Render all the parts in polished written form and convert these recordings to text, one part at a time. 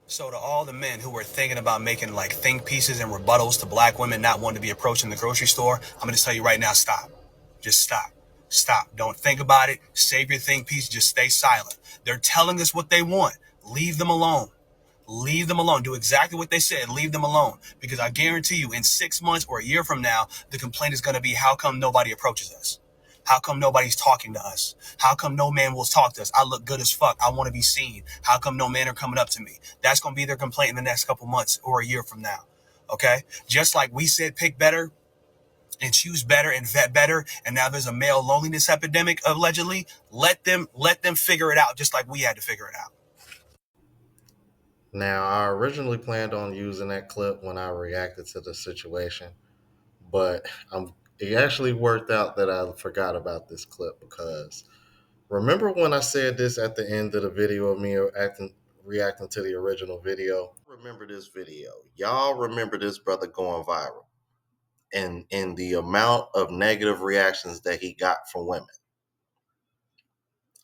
So to all the men who were thinking about making like think pieces and rebuttals to black women not wanting to be approached in the grocery store, I'm going to tell you right now, stop. Just stop. Stop. Don't think about it. Save your think piece. Just stay silent. They're telling us what they want. Leave them alone. Leave them alone. Do exactly what they said. Leave them alone. Because I guarantee you, in 6 months or a year from now, the complaint is going to be, how come nobody approaches us? How come nobody's talking to us? How come no man will talk to us? I look good as fuck. I want to be seen. How come no men are coming up to me? That's going to be their complaint in the next couple months or a year from now. Okay? Just like we said, pick better and choose better and vet better. And now there's a male loneliness epidemic, allegedly. Let them figure it out, just like we had to figure it out. Now, I originally planned on using that clip when I reacted to the situation, but it actually worked out that I forgot about this clip because remember when I said this at the end of the video of me reacting to the original video? Remember this video. Y'all remember this brother going viral and the amount of negative reactions that he got from women.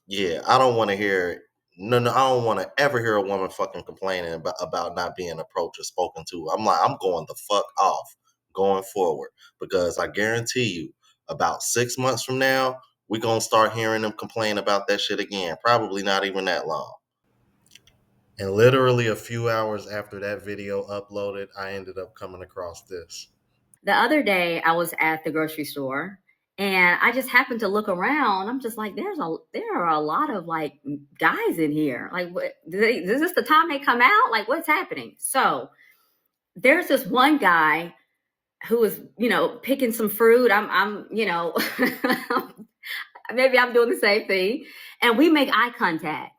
Yeah, I don't want to hear no, I don't want to ever hear a woman fucking complaining about not being approached or spoken to. I'm like, I'm going the fuck off going forward because I guarantee you, about 6 months from now, we're gonna start hearing them complain about that shit again. Probably not even that long. And literally a few hours after that video uploaded, I ended up coming across this. The other day I was at the grocery store and I just happened to look around. I'm just like, there are a lot of like guys in here. Like, what, is this the time they come out? Like, what's happening? So there's this one guy who was, picking some fruit. I'm, maybe I'm doing the same thing. And we make eye contact.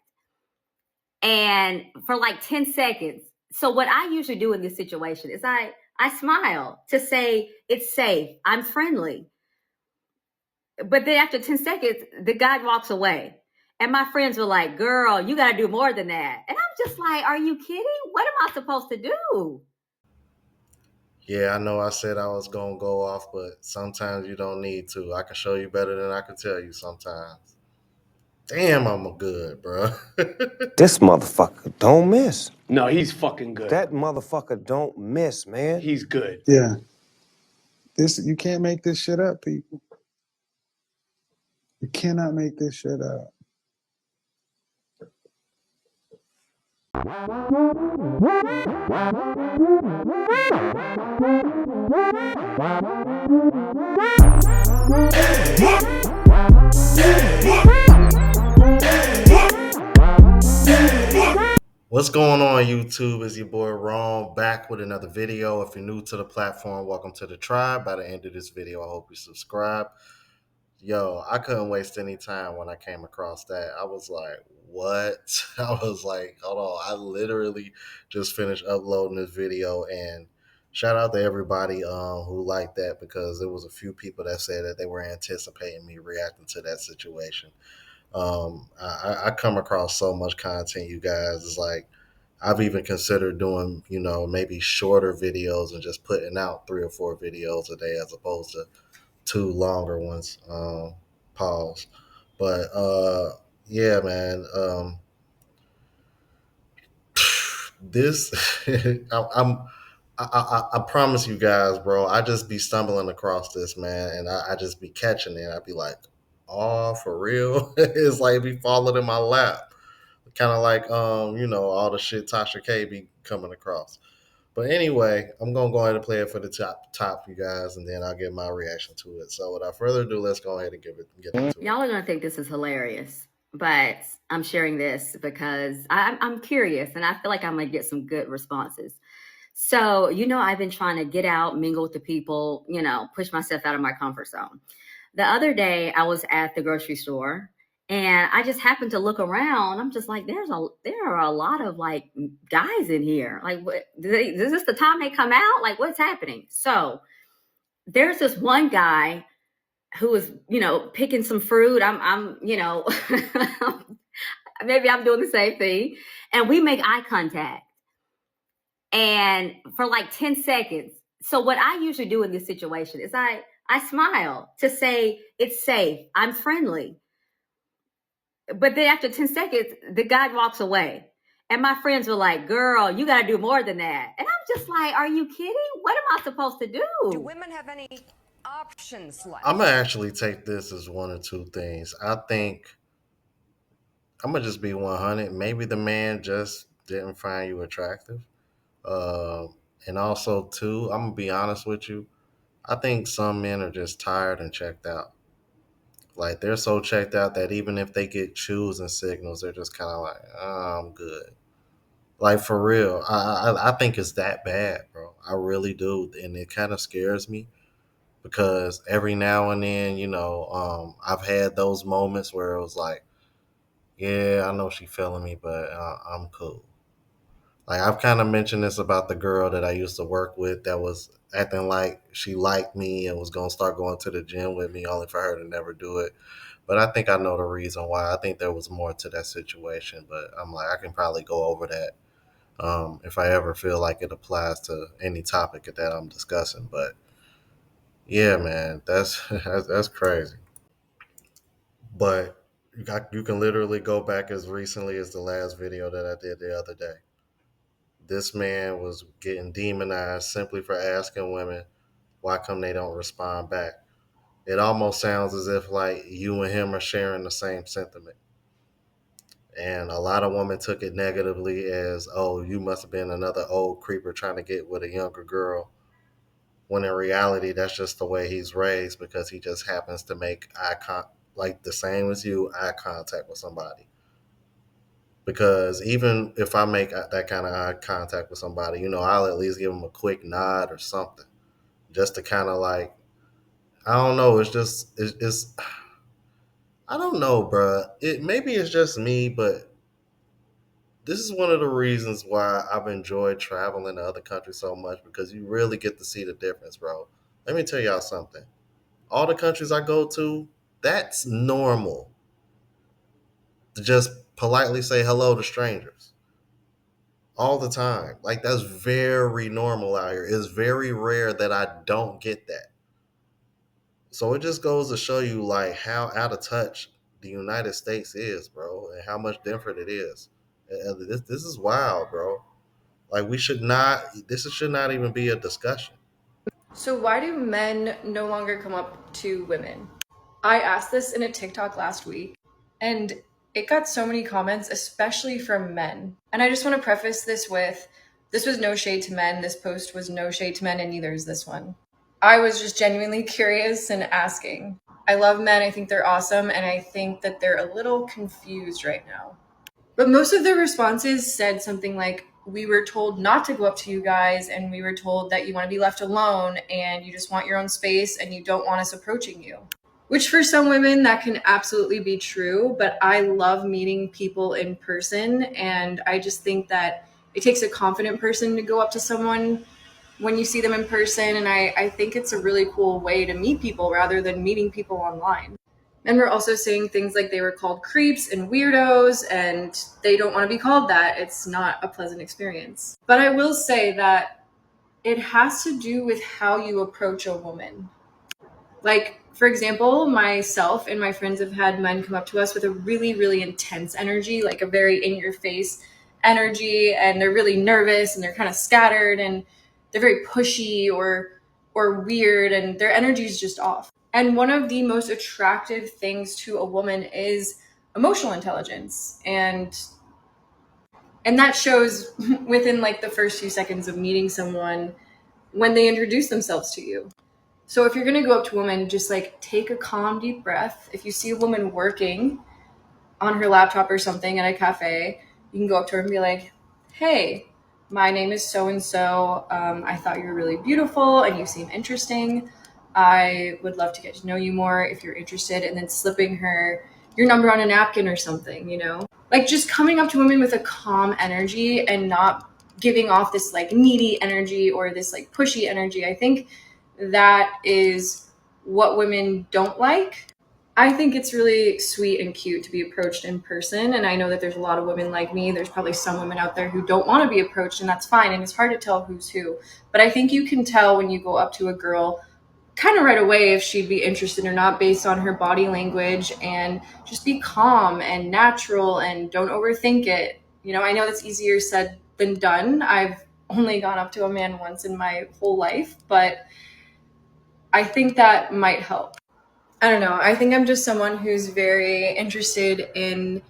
And for like 10 seconds. So what I usually do in this situation is I smile to say it's safe. I'm friendly. But then after 10 seconds, the guy walks away. And my friends were like, girl, you got to do more than that. And I'm just like, are you kidding? What am I supposed to do? Yeah, I know I said I was gonna go off, but sometimes you don't need to. I can show you better than I can tell you sometimes. Damn, I'm a good, bro. This motherfucker don't miss. No, he's fucking good. That motherfucker don't miss, man. He's good. Yeah. You can't make this shit up, people. You cannot make this shit up. What's going on, YouTube? It's your boy Ron back with another video. If you're new to the platform, welcome to the tribe. By the end of this video, I hope you subscribe. Yo, I couldn't waste any time when I came across that. I was like, what? I was like, hold on. I literally just finished uploading this video, and shout out to everybody who liked that, because there was a few people that said that they were anticipating me reacting to that situation. I come across so much content, you guys. It's like I've even considered doing, maybe shorter videos and just putting out 3 or 4 videos a day as opposed to 2 longer ones. Pause. But yeah, man. This I promise you guys, bro. I just be stumbling across this, man, and I just be catching it. I'd be like, "Oh, for real?" It's like it be falling in my lap, kind of like all the shit Tasha K be coming across. But anyway, I'm gonna go ahead and play it for the top, you guys, and then I'll get my reaction to it. So without further ado, let's go ahead and get into it. Y'all are going to think this is hilarious, but I'm sharing this because I'm curious and I feel like I'm going to get some good responses. So, I've been trying to get out, mingle with the people, push myself out of my comfort zone. The other day I was at the grocery store and I just happened to look around. I'm just like, there are a lot of like guys in here. Like, what, is this the time they come out? Like, what's happening? So there's this one guy who was, picking some fruit. I'm maybe I'm doing the same thing. And we make eye contact. And for like 10 seconds. So what I usually do in this situation is I smile to say it's safe. I'm friendly. But then after 10 seconds, the guy walks away. And my friends were like, girl, you got to do more than that. And I'm just like, are you kidding? What am I supposed to do? Do women have any options left? I'm gonna actually take this as one or two things. I think I'm gonna just be 100. Maybe the man just didn't find you attractive. And also, too, I'm gonna be honest with you. I think some men are just tired and checked out. Like they're so checked out that even if they get cues and signals, they're just kind of like, oh, I'm good. Like for real, I think it's that bad, bro. I really do, and it kind of scares me because every now and then, I've had those moments where it was like, yeah, I know she feeling me, but I'm cool. Like I've kind of mentioned this about the girl that I used to work with that was acting like she liked me and was gonna start going to the gym with me, only for her to never do it. But I think I know the reason why. I think there was more to that situation, but I'm like I can probably go over that if I ever feel like it applies to any topic that I'm discussing. But yeah, man, that's that's crazy. But you can literally go back as recently as the last video that I did the other day. This man was getting demonized simply for asking women why come they don't respond back. It almost sounds as if like you and him are sharing the same sentiment. And a lot of women took it negatively as, oh, you must have been another old creeper trying to get with a younger girl. When in reality, that's just the way he's raised because he just happens to make like the same as you, eye contact with somebody. Because even if I make that kind of eye contact with somebody, I'll at least give them a quick nod or something, just to kind of like, I don't know. It's just it's I don't know, bruh. It maybe it's just me, but this is one of the reasons why I've enjoyed traveling to other countries so much because you really get to see the difference, bro. Let me tell y'all something. All the countries I go to, that's normal to just politely say hello to strangers all the time. Like that's very normal out here. It's very rare that I don't get that. So it just goes to show you like how out of touch the United States is, bro, and how much different it is. This is wild, bro. Like we should not. This should not even be a discussion. So why do men no longer come up to women? I asked this in a TikTok last week and it got so many comments, especially from men. And I just want to preface this with, this was no shade to men. This post was no shade to men, and neither is this one. I was just genuinely curious and asking. I love men. I think they're awesome. And I think that they're a little confused right now. But most of the responses said something like, we were told not to go up to you guys, and we were told that you want to be left alone and you just want your own space and you don't want us approaching you. Which for some women, that can absolutely be true, but I love meeting people in person, and I just think that it takes a confident person to go up to someone when you see them in person, and I think it's a really cool way to meet people rather than meeting people online. And we're also saying things like they were called creeps and weirdos, and they don't want to be called that. It's not a pleasant experience. But I will say that it has to do with how you approach a woman. Like, for example, myself and my friends have had men come up to us with a really, really intense energy, like a very in-your-face energy, and they're really nervous and they're kind of scattered and they're very pushy or weird, and their energy is just off. And one of the most attractive things to a woman is emotional intelligence. And that shows within like the first few seconds of meeting someone when they introduce themselves to you. So if you're going to go up to a woman, just like take a calm, deep breath. If you see a woman working on her laptop or something at a cafe, you can go up to her and be like, hey, my name is so-and-so. I thought you were really beautiful and you seem interesting. I would love to get to know you more if you're interested. And then slipping her your number on a napkin or something, Like just coming up to women with a calm energy and not giving off this like needy energy or this like pushy energy. I think that is what women don't like. I think it's really sweet and cute to be approached in person. And I know that there's a lot of women like me. There's probably some women out there who don't want to be approached, and that's fine. And it's hard to tell who's who. But I think you can tell when you go up to a girl kind of right away if she'd be interested or not based on her body language, and just be calm and natural and don't overthink it. You know, I know that's easier said than done. I've only gone up to a man once in my whole life, but I think that might help. I don't know. I think I'm just someone who's very interested in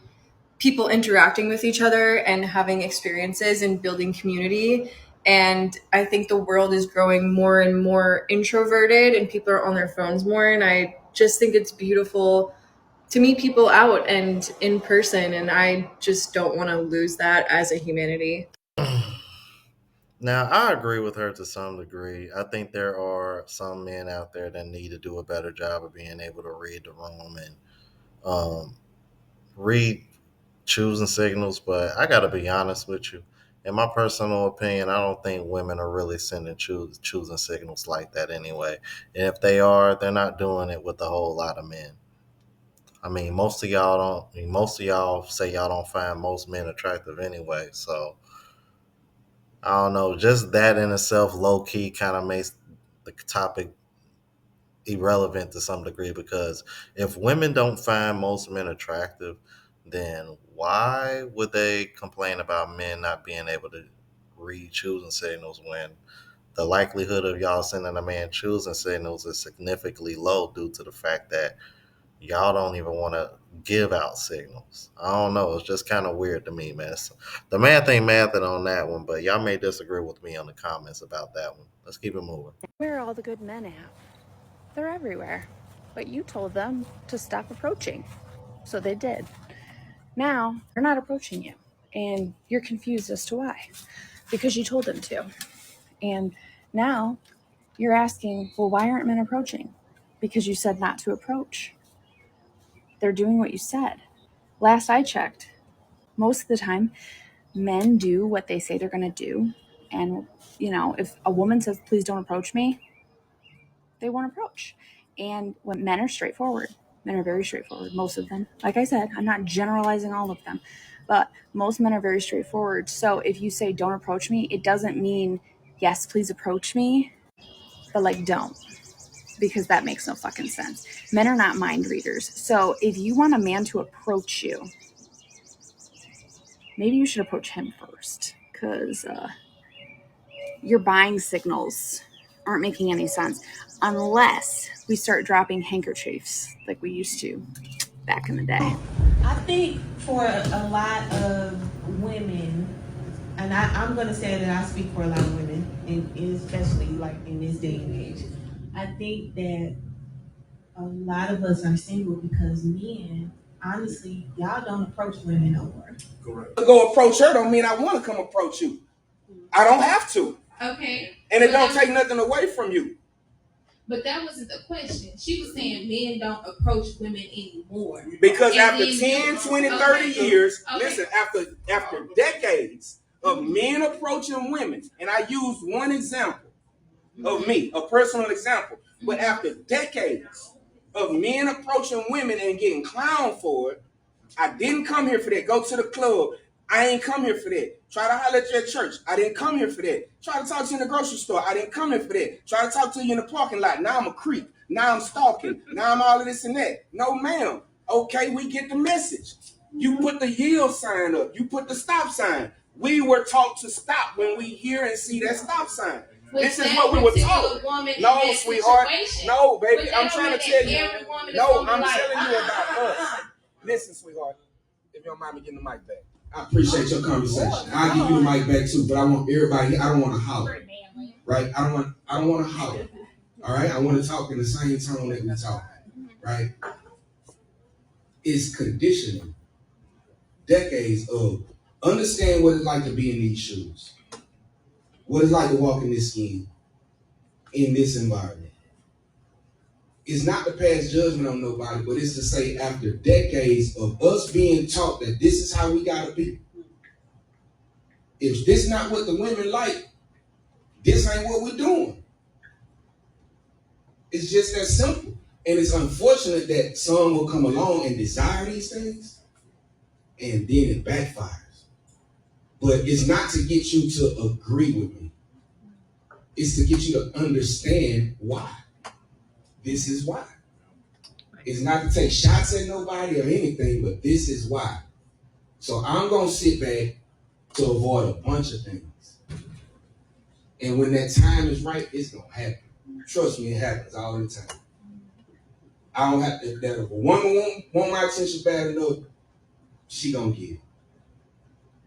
people interacting with each other and having experiences and building community. And I think the world is growing more and more introverted and people are on their phones more. And I just think it's beautiful to meet people out and in person. And I just don't want to lose that as a humanity. Now, I agree with her to some degree. I think there are some men out there that need to do a better job of being able to read the room and read choosing signals. But I got to be honest with you. In my personal opinion, I don't think women are really sending choosing signals like that anyway. And if they are, they're not doing it with a whole lot of men. I mean, most of y'all don't. I mean, most of y'all say y'all don't find most men attractive anyway. So I don't know. Just that in itself, low key, kind of makes the topic irrelevant to some degree. Because if women don't find most men attractive, then why would they complain about men not being able to read choosing signals when the likelihood of y'all sending a man choosing signals is significantly low due to the fact that y'all don't even want to give out signals. I don't know. It's just kind of weird to me, man. So, the math ain't mathing on that one, but y'all may disagree with me on the comments about that one. Let's keep it moving. Where are all the good men at? They're everywhere. But you told them to stop approaching. So they did. Now, they're not approaching you. And you're confused as to why. Because you told them to. And now you're asking, well, why aren't men approaching? Because you said not to approach. They're doing what you said. Last I checked, most of the time, men do what they say they're going to do. And, you know, if a woman says, please don't approach me, they won't approach. And when men are straightforward, men are very straightforward, most of them. Like I said, I'm not generalizing all of them, but most men are very straightforward. So if you say don't approach me, it doesn't mean yes, please approach me, but like don't, because that makes no fucking sense. Men are not mind readers. So if you want a man to approach you, maybe you should approach him first, because your buying signals aren't making any sense unless we start dropping handkerchiefs like we used to back in the day. I think for a lot of women, and I'm going to say that I speak for a lot of women, and especially like in this day and age, I think that a lot of us are single because men, honestly, y'all don't approach women no more. Correct. To go approach her don't mean I want to come approach you. I don't have to. Okay. And it don't take nothing away from you. But that wasn't the question. She was saying men don't approach women anymore. Because after 10, 20, 30 years, listen, after decades of men approaching women, and I used one example of me, a personal example, but after decades of men approaching women and getting clowned for it, I didn't come here for that. Go to the club. I ain't come here for that. Try to holler at you at church. I didn't come here for that. Try to talk to you in the grocery store. I didn't come here for that. Try to talk to you in the parking lot. Now I'm a creep. Now I'm stalking. Now I'm all of this and that. No, ma'am. Okay, we get the message. You put the yield sign up. You put the stop sign. We were taught to stop when we hear and see that stop sign. This is what we were taught. No, sweetheart. No, baby. I'm trying to tell you. No, I'm telling you about us. Listen, sweetheart. If you don't mind me getting the mic back. I appreciate your conversation. I'll give you the mic back too, but I want everybody. I don't want to holler, right? I don't want to holler. All right. I want to talk in the same tone that we talk, right? It's conditioning. Decades of understand what it's like to be in these shoes, what it's like to walk in this skin, in this environment. It's not to pass judgment on nobody, but it's to say after decades of us being taught that this is how we gotta be. If this not what the women like, this ain't what we're doing. It's just that simple. And it's unfortunate that some will come along and desire these things, and then it backfires. But it's not to get you to agree with me. It's to get you to understand why. This is why. It's not to take shots at nobody or anything, but this is why. So I'm going to sit back to avoid a bunch of things. And when that time is right, it's gonna happen. Trust me, it happens all the time. I don't have to, that if a woman want my attention bad enough, she gonna get it.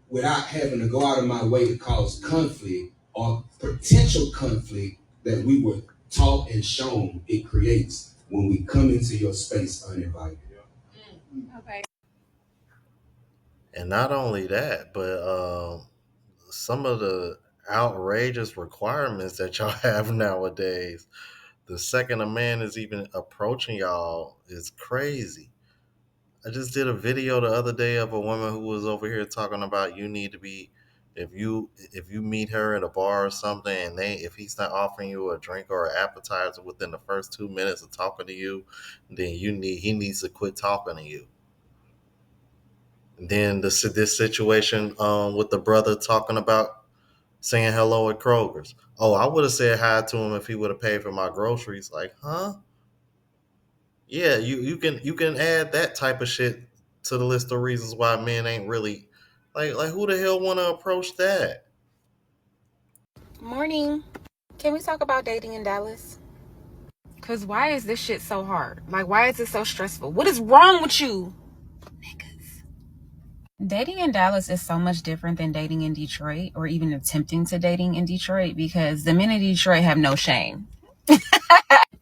Without having to go out of my way to cause conflict or potential conflict that we were taught and shown it creates when we come into your space uninvited. Okay. And not only that, but some of the outrageous requirements that y'all have nowadays. The second a man is even approaching y'all is crazy. I just did a video the other day of a woman who was over here talking about you need to be if you meet her at a bar or something and if he's not offering you a drink or an appetizer within the first 2 minutes of talking to you, then he needs to quit talking to you. And then this situation with the brother talking about saying hello at Kroger's. Oh, I would have said hi to him if he would have paid for my groceries. Like, huh? Yeah, you can add that type of shit to the list of reasons why men ain't really like who the hell want to approach that? Morning. Can we talk about dating in Dallas? Cause why is this shit so hard? Like, why is it so stressful? What is wrong with you? Niggas. Dating in Dallas is so much different than dating in Detroit or even attempting to dating in Detroit because the men in Detroit have no shame.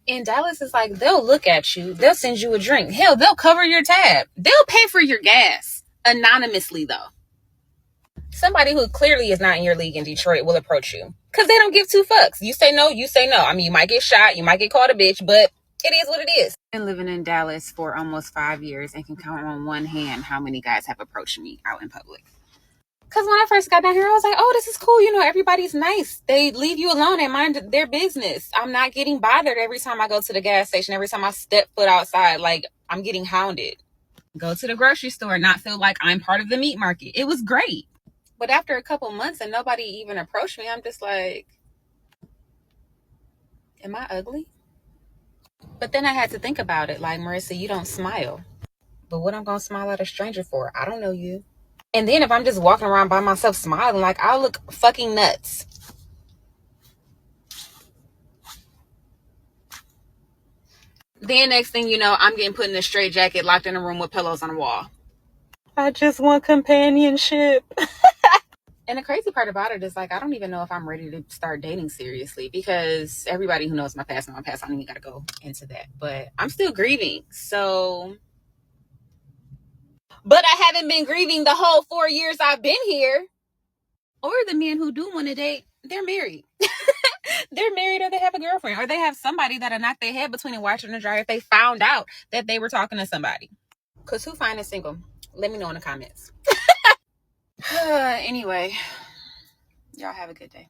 In Dallas, it's like they'll look at you, they'll send you a drink. Hell, they'll cover your tab. They'll pay for your gas. Anonymously, though. Somebody who clearly is not in your league in Detroit will approach you because they don't give two fucks. You say no, you say no. I mean, you might get shot, you might get called a bitch, but it is what it is. I've been living in Dallas for almost 5 years and can count on one hand how many guys have approached me out in public. Because when I first got down here, I was like, oh, this is cool. You know, everybody's nice. They leave you alone and mind their business. I'm not getting bothered every time I go to the gas station, every time I step foot outside. Like, I'm getting hounded. Go to the grocery store and not feel like I'm part of the meat market. It was great. But after a couple months and nobody even approached me, I'm just like, am I ugly? But then I had to think about it. Like, Marissa, you don't smile. But what I'm going to smile at a stranger for? I don't know you. And then if I'm just walking around by myself smiling, like, I'll look fucking nuts. Then next thing you know, I'm getting put in a straitjacket, locked in a room with pillows on the wall. I just want companionship. And the crazy part about it is, like, I don't even know if I'm ready to start dating seriously because everybody who knows my past knows my past. I don't even got to go into that. But I'm still grieving. So, but I haven't been grieving the whole 4 years I've been here. Or the men who do want to date, they're married. They're married or they have a girlfriend or they have somebody that'll knock their head between a washer and a dryer if they found out that they were talking to somebody. Because who fine and single? Let me know in the comments. Anyway, y'all have a good day.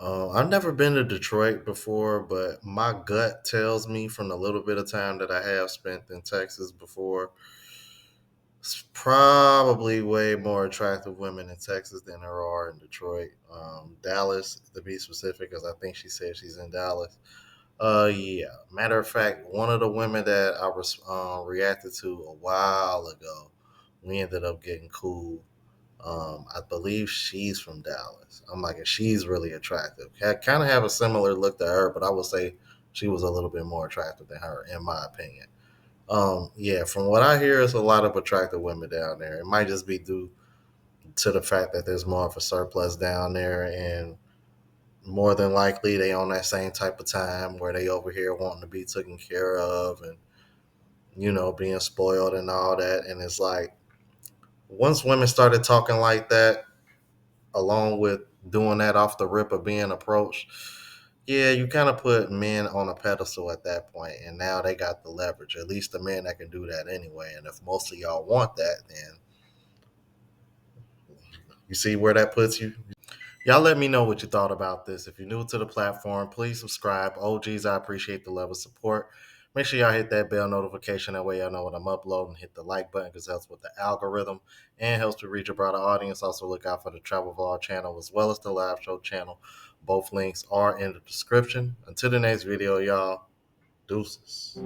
I've never been to Detroit before, but my gut tells me from the little bit of time that I have spent in Texas before, it's probably way more attractive women in Texas than there are in Detroit. Dallas, to be specific, because I think she said she's in Dallas. Yeah. Matter of fact, one of the women that I reacted to a while ago, we ended up getting cool. I believe she's from Dallas. I'm like, and she's really attractive. Kind of have a similar look to her, but I would say she was a little bit more attractive than her, in my opinion. Yeah, from what I hear, it's a lot of attractive women down there. It might just be due to the fact that there's more of a surplus down there, and more than likely they on that same type of time where they over here wanting to be taken care of and being spoiled and all that. And it's like once women started talking like that, along with doing that off the rip of being approached, yeah, you kind of put men on a pedestal at that point, and now they got the leverage. At least the men that can do that anyway. And if most of y'all want that, then you see where that puts you. Y'all let me know what you thought about this. If you're new to the platform, please subscribe. OGs, I appreciate the love of support. Make sure y'all hit that bell notification. That way y'all know when I'm uploading. Hit the like button because that's with the algorithm and helps me reach a broader audience. Also look out for the travel vlog channel as well as the live show channel. Both links are in the description. Until the next video, y'all. Deuces.